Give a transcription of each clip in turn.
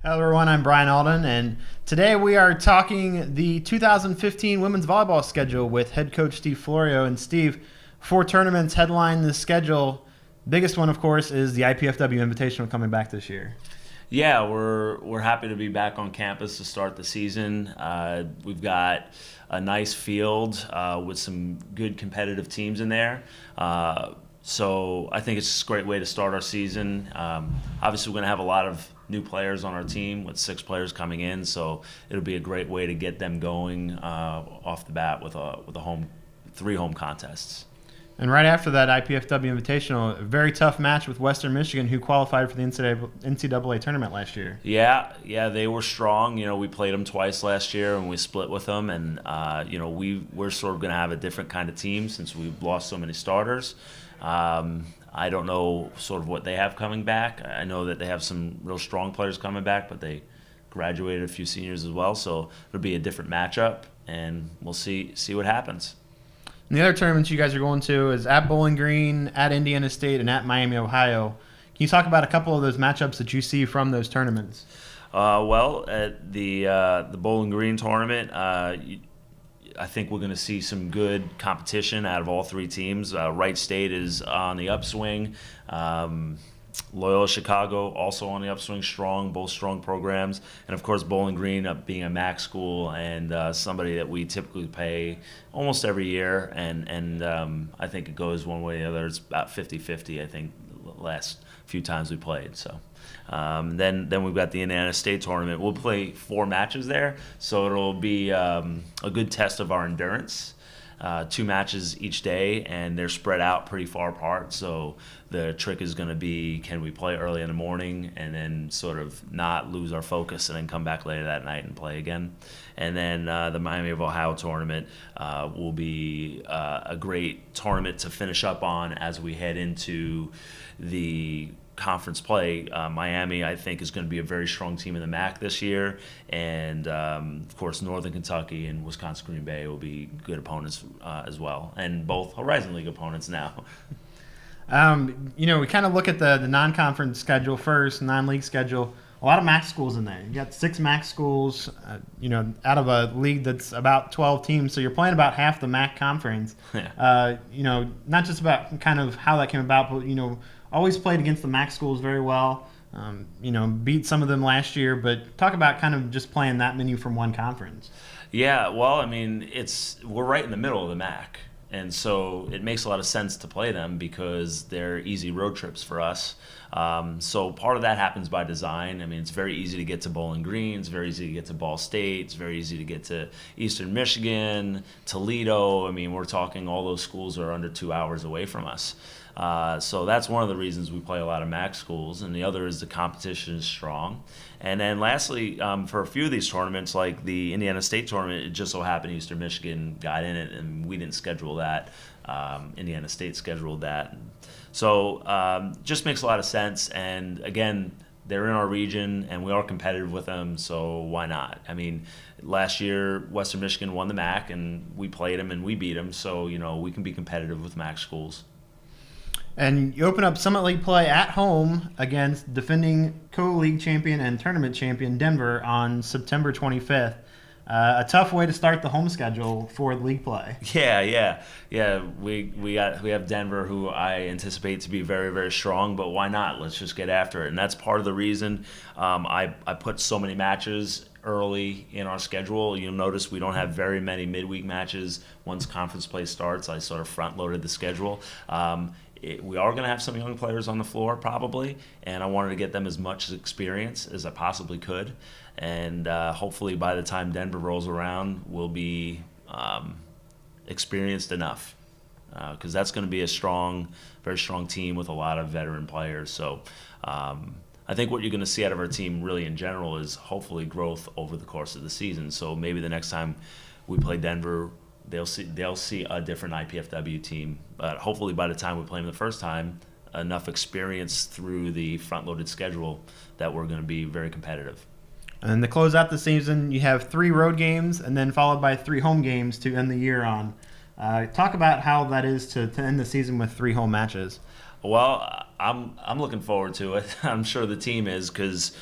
Hello, everyone. I'm Brian Alden, and today we are talking the 2015 women's volleyball schedule with head coach Steve Florio. And Steve, 4 tournaments headline the schedule. Biggest one, of course, is the IPFW Invitational coming back this year. Yeah, we're happy to be back on campus to start the season. We've got a nice field with some good competitive teams in there. So I think it's a great way to start our season. Obviously, we're going to have a lot of new players on our team with 6 players coming in, so it'll be a great way to get them going off the bat with a 3 home contests. And right after that IPFW Invitational, a very tough match with Western Michigan, who qualified for the NCAA tournament last year. Yeah, they were strong. We played them twice last year, and we split with them. And we're sort of going to have a different kind of team since we've lost so many starters. I don't know sort of what they have coming back. I know that they have some real strong players coming back, but they graduated a few seniors as well, so it'll be a different matchup, and we'll see what happens. And the other tournaments you guys are going to is at Bowling Green, at Indiana State, and at Miami, Ohio. Can you talk about a couple of those matchups that you see from those tournaments? At the Bowling Green tournament, I think we're going to see some good competition out of all 3 teams. Wright State is on the upswing. Loyola Chicago also on the upswing, both strong programs. And, of course, Bowling Green being a MAC school and somebody that we typically pay almost every year. And I think it goes one way or the other. It's about 50-50, I think, the last few times we played. So then we've got the Indiana State tournament. We'll play 4 matches there, so it'll be a good test of our endurance. 2 matches each day, and they're spread out pretty far apart. So the trick is going to be, can we play early in the morning and then sort of not lose our focus and then come back later that night and play again. And then the Miami of Ohio tournament will be a great tournament to finish up on as we head into the conference play. Miami, I think, is going to be a very strong team in the MAC this year, and of course Northern Kentucky and Wisconsin Green Bay will be good opponents as well, and both Horizon League opponents now. We kind of look at the non-conference schedule first, non-league schedule. A lot of MAC schools in there. You got 6 MAC schools, out of a league that's about 12 teams. So you're playing about half the MAC conference. Yeah. Not just about kind of how that came about, but always played against the MAC schools very well. Beat some of them last year, but talk about kind of just playing that many from one conference. Yeah, well, I mean, we're right in the middle of the MAC, and so it makes a lot of sense to play them because they're easy road trips for us. So part of that happens by design. I mean, it's very easy to get to Bowling Green. It's very easy to get to Ball State. It's very easy to get to Eastern Michigan, Toledo. I mean, we're talking all those schools are under 2 hours away from us. So that's one of the reasons we play a lot of MAC schools, and the other is the competition is strong. And then lastly, for a few of these tournaments, like the Indiana State tournament, it just so happened Eastern Michigan got in it, and we didn't schedule that. Indiana State scheduled that. So just makes a lot of sense, and again, they're in our region, and we are competitive with them, so why not? I mean, last year, Western Michigan won the MAC, and we played them, and we beat them, so, we can be competitive with MAC schools. And you open up Summit League play at home against defending co-league champion and tournament champion Denver on September 25th. A tough way to start the home schedule for league play. Yeah. We have Denver, who I anticipate to be very, very strong. But why not? Let's just get after it. And that's part of the reason I put so many matches early in our schedule. You'll notice we don't have very many midweek matches once conference play starts. I sort of front-loaded the schedule. We are going to have some young players on the floor probably, and I wanted to get them as much experience as I possibly could. And hopefully by the time Denver rolls around, we'll be experienced enough because that's going to be a very strong team with a lot of veteran players. So I think what you're going to see out of our team really in general is hopefully growth over the course of the season. So maybe the next time we play Denver, they'll see a different IPFW team. But hopefully by the time we play them the first time, enough experience through the front-loaded schedule that we're going to be very competitive. And to close out the season, you have 3 road games and then followed by 3 home games to end the year on. Talk about how that is to end the season with 3 home matches. Well, I'm looking forward to it. I'm sure the team is, because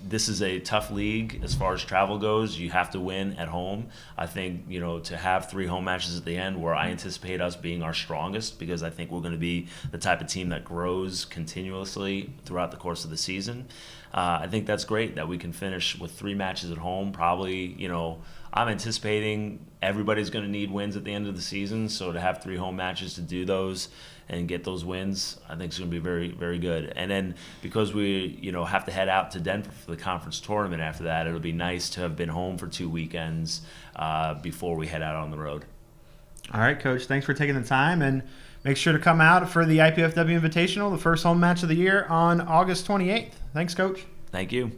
this is a tough league as far as travel goes. You have to win at home. I think, to have 3 home matches at the end, where I anticipate us being our strongest, because I think we're going to be the type of team that grows continuously throughout the course of the season. I think that's great that we can finish with 3 matches at home. Probably, I'm anticipating everybody's going to need wins at the end of the season, so to have 3 home matches to do those and get those wins, I think it's going to be very, very good. And then because we, have to head out to Denver for the conference tournament after that, it'll be nice to have been home for 2 weekends before we head out on the road. All right, Coach. Thanks for taking the time, and make sure to come out for the IPFW Invitational, the first home match of the year, on August 28th. Thanks, Coach. Thank you.